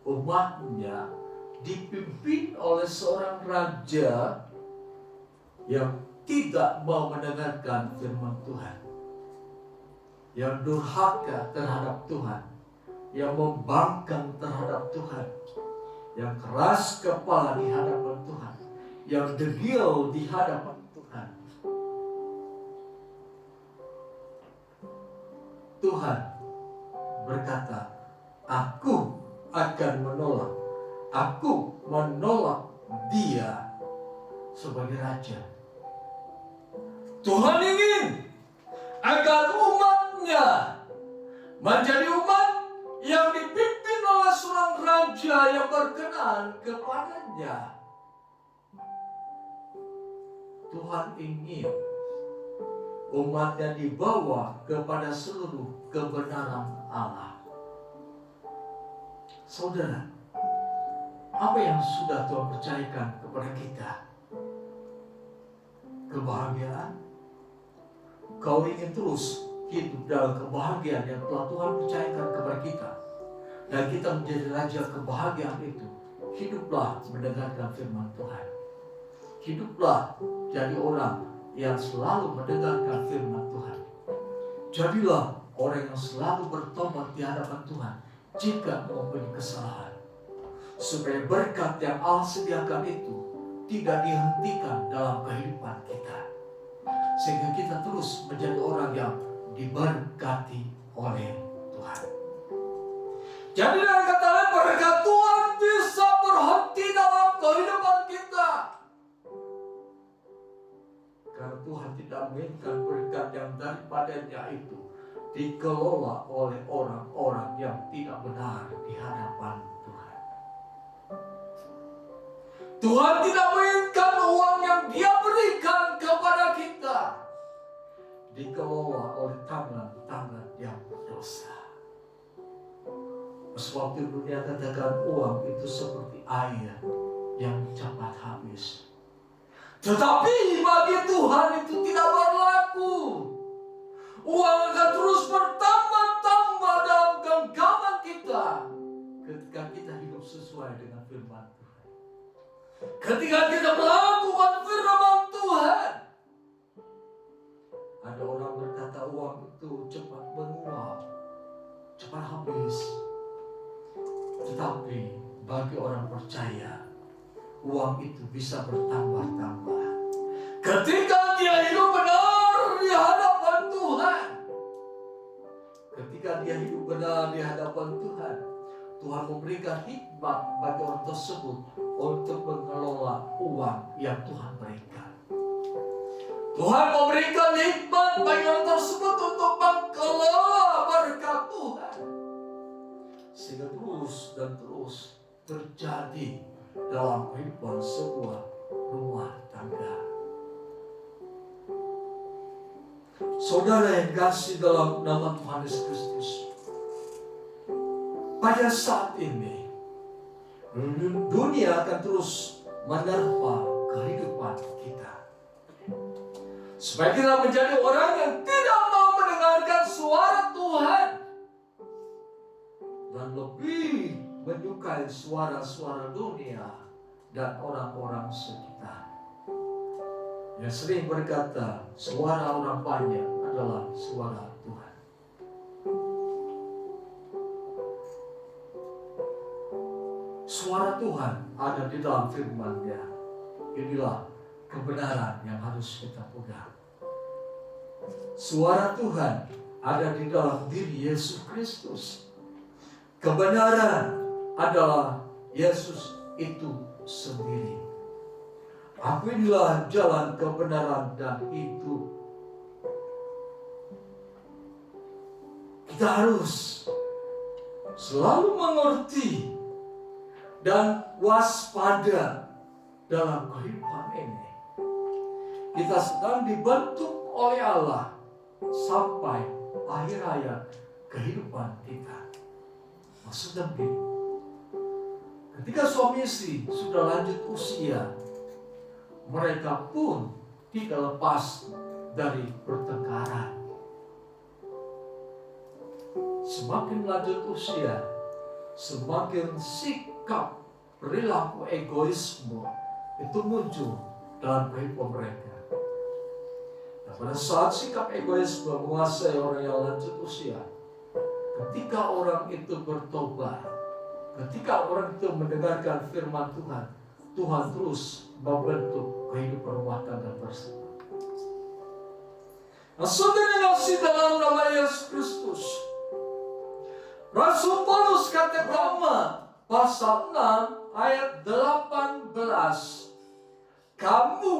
[SPEAKER 2] umatnya dipimpin oleh seorang raja yang tidak mau mendengarkan firman Tuhan, yang durhaka terhadap Tuhan, yang membangkang terhadap Tuhan, yang keras kepala di hadapan Tuhan, yang degil di hadapan Tuhan. Tuhan berkata, aku akan menolak. Aku menolak dia sebagai raja. Tuhan ingin agar umatnya menjadi umat yang dipimpin oleh seorang raja yang berkenan kepadanya. Tuhan ingin umatnya dibawa kepada seluruh kebenaran Allah. Saudara, apa yang sudah Tuhan percayakan kepada kita? Kebahagiaan? Kau ingin terus hidup dalam kebahagiaan yang telah Tuhan percayakan kepada kita, dan kita menjadi raja kebahagiaan itu. Hiduplah mendengarkan firman Tuhan. Hiduplah jadi orang yang selalu mendengarkan firman Tuhan. Jadilah orang yang selalu bertobat di hadapan Tuhan jika mempunyai kesalahan, supaya berkat yang Allah sediakan itu tidak dihentikan dalam kehidupan kita, sehingga kita terus menjadi orang yang diberkati oleh Tuhan. Jadi dari kata lain, berkat Tuhan bisa berhenti dalam kehidupan kita, karena Tuhan tidak menginginkan berkat yang daripadanya itu dikelola oleh orang-orang yang tidak benar di hadapan Tuhan. Tuhan tidak menginginkan uang yang Dia berikan kepada kita dikelola oleh tangan-tangan yang berdosa. Sebab dunia katakan uang itu seperti air yang cepat habis. Tetapi bagi Tuhan itu tidak berlaku. Uang akan terus bertambah-tambah dalam genggaman kita ketika kita hidup sesuai dengan firman Tuhan. Ketika kita melakukan firman Tuhan. Ada orang berkata uang itu cepat menguap, cepat habis. Tetapi bagi orang percaya, uang itu bisa bertambah-tambah ketika dia hidup benar di hadapan Tuhan. ketika dia hidup benar di hadapan Tuhan, Tuhan memberikan hikmat bagi orang tersebut untuk mengelola uang yang Tuhan berikan. Tuhan memberikan hikmat bagi orang tersebut untuk mengelola berkat Tuhan, sehingga terus dan terus terjadi dalam kehidupan sebuah rumah tangga. Saudara yang kasih dalam nama Tuhan Yesus Kristus, pada saat ini dunia akan terus menerpa kehidupan kita, supaya kita menjadi orang yang tidak mau mendengarkan suara Tuhan dan lebih menyukai suara-suara dunia dan orang-orang sekitar yang sering berkata suara orang banyak adalah suara Tuhan. Suara Tuhan ada di dalam firman-Nya. Inilah kebenaran yang harus kita pegang. Suara Tuhan ada di dalam diri Yesus Kristus. Kebenaran adalah Yesus itu sendiri. Akuilah jalan kebenaran dan hidup. Kita harus selalu mengerti dan waspada dalam kehidupan ini. Kita sedang dibentuk oleh Allah sampai akhir hayat kehidupan kita. Maksudnya begini, ketika suami istri sudah lanjut usia, mereka pun tidak lepas dari pertengkaran. Semakin lanjut usia, semakin sikap perilaku egoisme itu muncul dalam kehidupan mereka. Nah, pada saat sikap egoisme menguasai orang yang lanjut usia, ketika orang itu bertobat, ketika orang itu mendengarkan firman Tuhan, Tuhan terus membentuk kehidupan rumah tangga tersebut. Nah, saudara yang kasih dalam nama Yesus Kristus, Rasul Paulus katakan pasal 6 ayat 18, kamu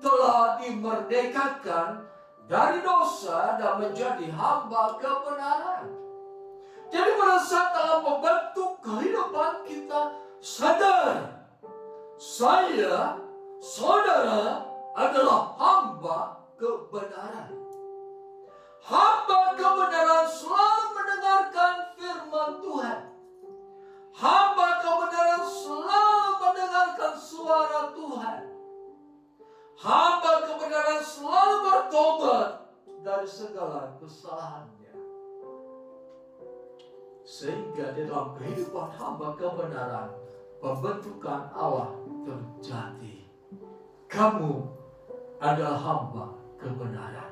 [SPEAKER 2] telah dimerdekakan dari dosa dan menjadi hamba kebenaran. Jadi pada saat dalam membentuk kehidupan kita sadar, saya, saudara adalah hamba kebenaran. Hamba kebenaran selalu mendengarkan firman Tuhan. Hamba kebenaran selalu mendengarkan suara Tuhan. Hamba kebenaran selalu bertobat dari segala kesalahannya. Sehingga di dalam kehidupan hamba kebenaran, pembentukan Allah terjadi. Kamu adalah hamba kebenaran.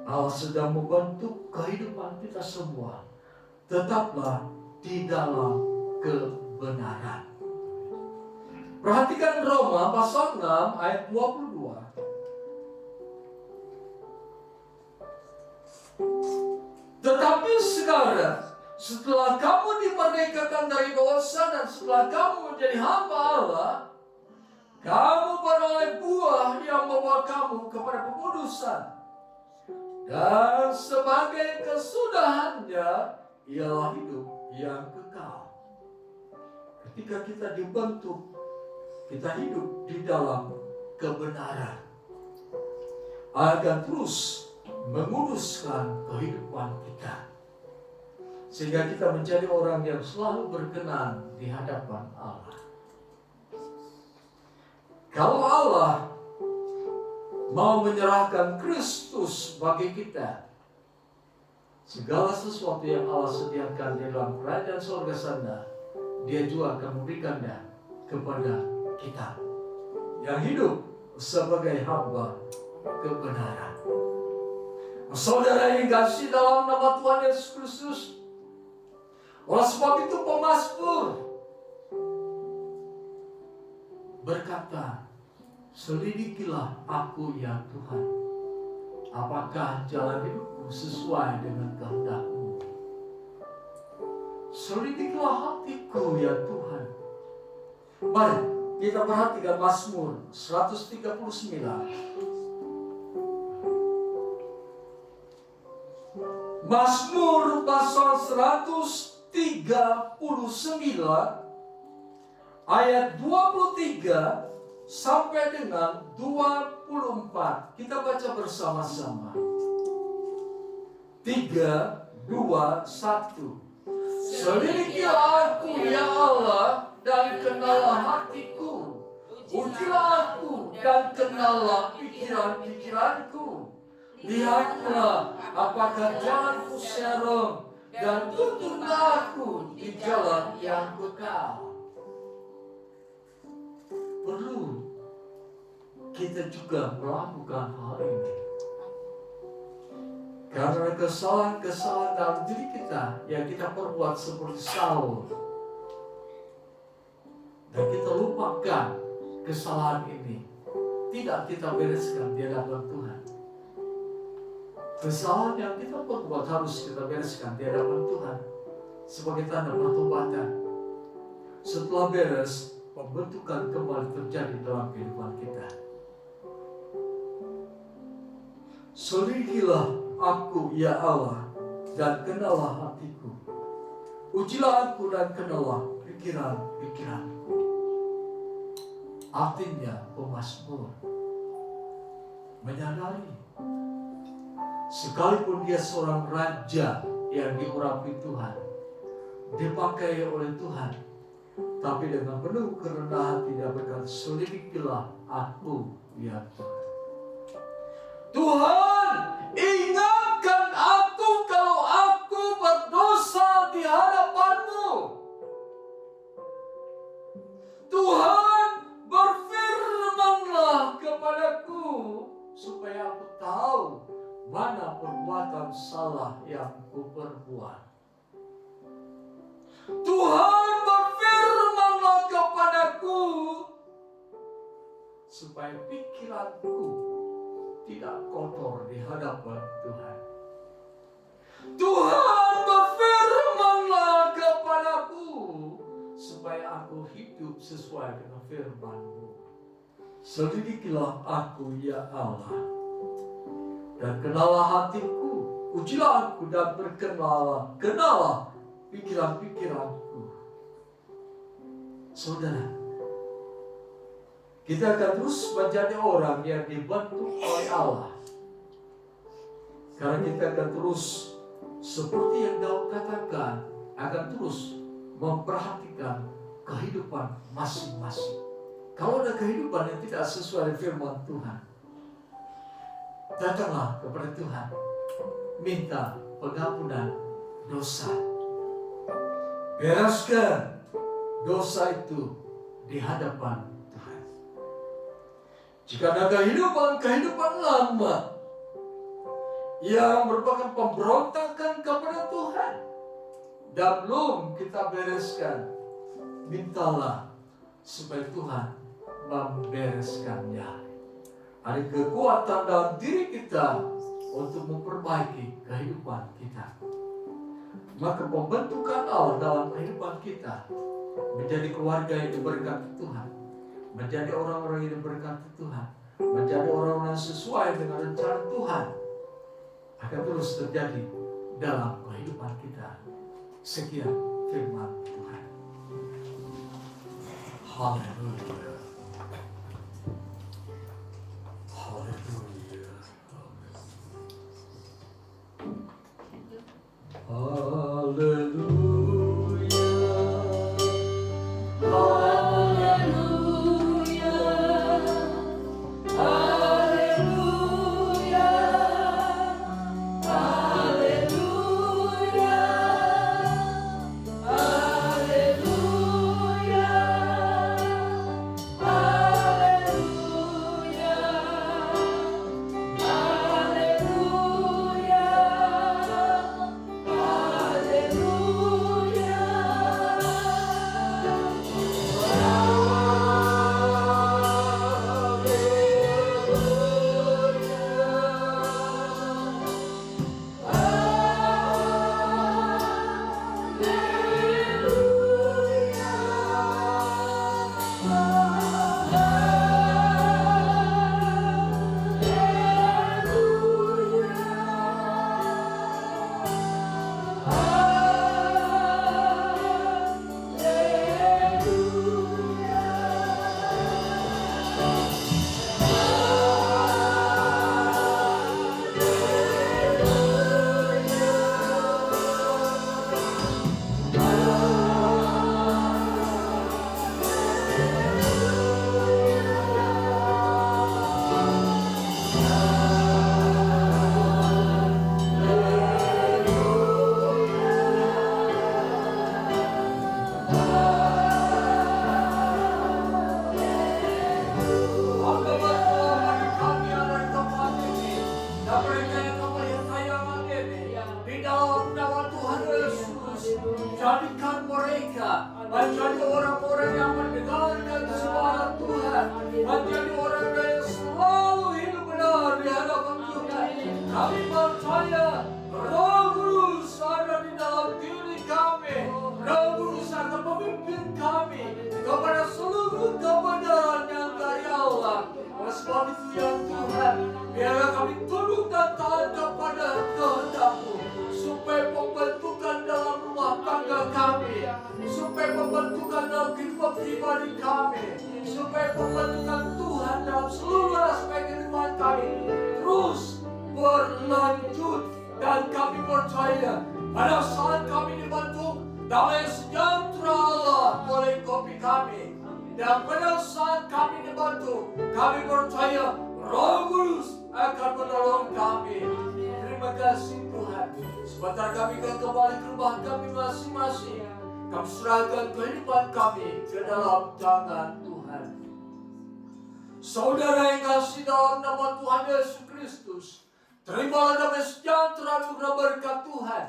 [SPEAKER 2] Allah sedang membentuk kehidupan kita semua. Tetaplah di dalam kebenaran. Perhatikan Roma pasal 6 ayat 22. Tetapi sekarang, setelah kamu dimerdekakan dari dosa dan setelah kamu menjadi hamba Allah, kamu beroleh buah yang membawa kamu kepada pengudusan. Dan sebagai kesudahannya ialah hidup yang kekal. Ketika kita dibentuk, kita hidup di dalam kebenaran, akan terus menguduskan kehidupan kita, sehingga kita menjadi orang yang selalu berkenan di hadapan Allah. Kalau Allah mau menyerahkan Kristus bagi kita, segala sesuatu yang Allah sediakan di dalam kerajaan surga sana, Dia juga akan memberikannya kepada kita yang hidup sebagai hamba kebenaran. Saudara yang kasih dalam nama Tuhan Yesus Kristus, oleh sebab itu pemazmur berkata, selidikilah aku ya Tuhan, Apakah jalan hidupku sesuai dengan kehendak-Mu? Selidikilah hatiku ya Tuhan. Mari kita perhatikan Mazmur 139. Mazmur pasal 139 ayat 23 sampai dengan 24. Kita baca bersama-sama. 3, 2, 1. Selidikilah aku ya Allah, dan kenallah hatiku. Ujilah aku dan kenallah pikiran-pikiranku. Lihatlah apakah jalanku serong, dan tuntunlah aku di jalan yang kekal. Perlu kita juga melakukan hal ini. Karena kesalahan-kesalahan dalam diri kita yang kita perbuat seperti Saul, dan kita lupakan kesalahan ini, tidak kita bereskan di hadapan Tuhan. Kesalahan yang kita perbuat harus kita bereskan di hadapan Tuhan sebagai tanda pertobatan. Setelah beres, pembentukan kembali terjadi dalam kehidupan kita. Selidikilah aku ya Allah, dan kenallah hatiku. Ujilah aku dan kenallah pikiran-pikiranku. Artinya pemazmur menyadari sekalipun dia seorang raja yang diurapi Tuhan, dipakai oleh Tuhan, tapi dengan penuh kerendahan tidak berkata, selidikilah aku ya Tuhan. Tuhan, ingatkan aku kalau aku berdosa di hadapan-Mu. Tuhan, berfirmanlah kepadaku supaya aku tahu mana perbuatan salah yang kuperbuat. Tuhan, berfirmanlah kepadaku supaya pikiranku tidak kotor di hadapan Tuhan. Tuhan, berfirmanlah kepadaku supaya aku hidup sesuai dengan firman-Mu. Selidikilah aku ya Allah, dan kenallah hatiku. Ujilah aku dan kenallah pikiran-pikiranku. Saudara, kita akan terus menjadi orang yang dibentuk oleh Allah. Karena kita akan terus, seperti yang Daud katakan, akan terus memperhatikan kehidupan masing-masing. Kalau ada kehidupan yang tidak sesuai dengan firman Tuhan, datanglah kepada Tuhan, minta pengampunan dosa. Bereskan dosa itu di hadapan Tuhan. Jika ada kehidupan lama yang merupakan pemberontakan kepada Tuhan dan belum kita bereskan, mintalah supaya Tuhan membereskannya. Ada kekuatan dalam diri kita untuk memperbaiki kehidupan kita. Maka pembentukan Allah dalam kehidupan kita menjadi keluarga yang diberkati Tuhan, menjadi orang-orang yang diberkati Tuhan, menjadi orang-orang yang sesuai dengan rencana Tuhan, akan terus terjadi dalam kehidupan kita. Sekian firman Tuhan. Haleluya. Haleluya. jadikan mereka menjadi orang-orang yang mendengarkan suara Tuhan, menjadi orang yang selalu hidup benar di hadapan Tuhan. Kami percaya Roh Kudus ada di dalam diri kami. Roh Kudus akan memimpin kami kepada seluruh kebenaran yang dari Allah. Oleh sebab itu ya Tuhan, biarlah kami tunduk dan taat kepada kehendak-Mu, supaya pembentukan dalam rumah tangga kami, supaya pembentukan dalam kehidupan pribadi kami, supaya pembentukan Tuhan dalam seluruh aspek kehidupan kami terus berlanjut. Dan kami percaya pada saat kami dibentuk, damai sejahtera Allah melingkupi kami. Dan pada saat kami dibantu, kami percaya Roh Kudus akan menolong kami. Terima kasih Tuhan. Sebentar kami akan kembali ke rumah kami masing-masing. Kami serahkan kehidupan kami ke dalam tangan Tuhan. Saudara yang kasih dalam nama Tuhan Yesus Kristus, terimalah damai sejahtera dan berkat Tuhan,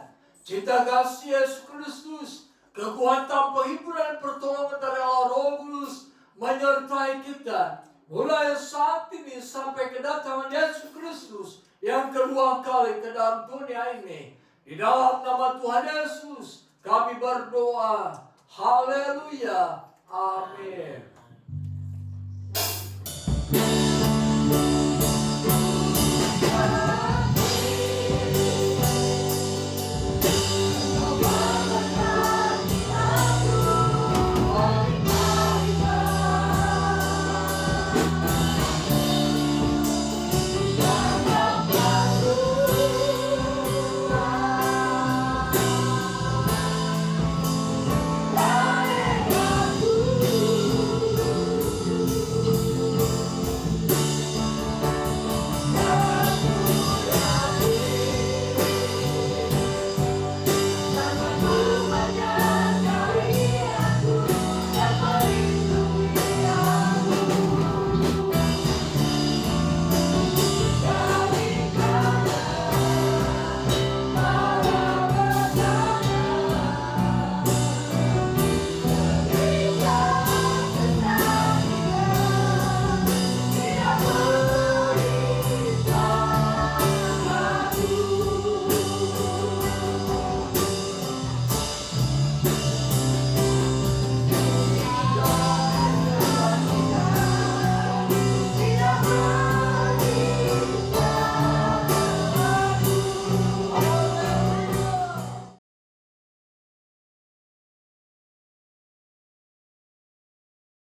[SPEAKER 2] cinta kasih Yesus Kristus, kekuatan penghiburan pertolongan dari Allah Roh Kudus menyertai kita mulai saat ini sampai kedatangan Yesus Kristus yang kedua kali ke dalam dunia ini. Di dalam nama Tuhan Yesus kami berdoa. Haleluya. Amin.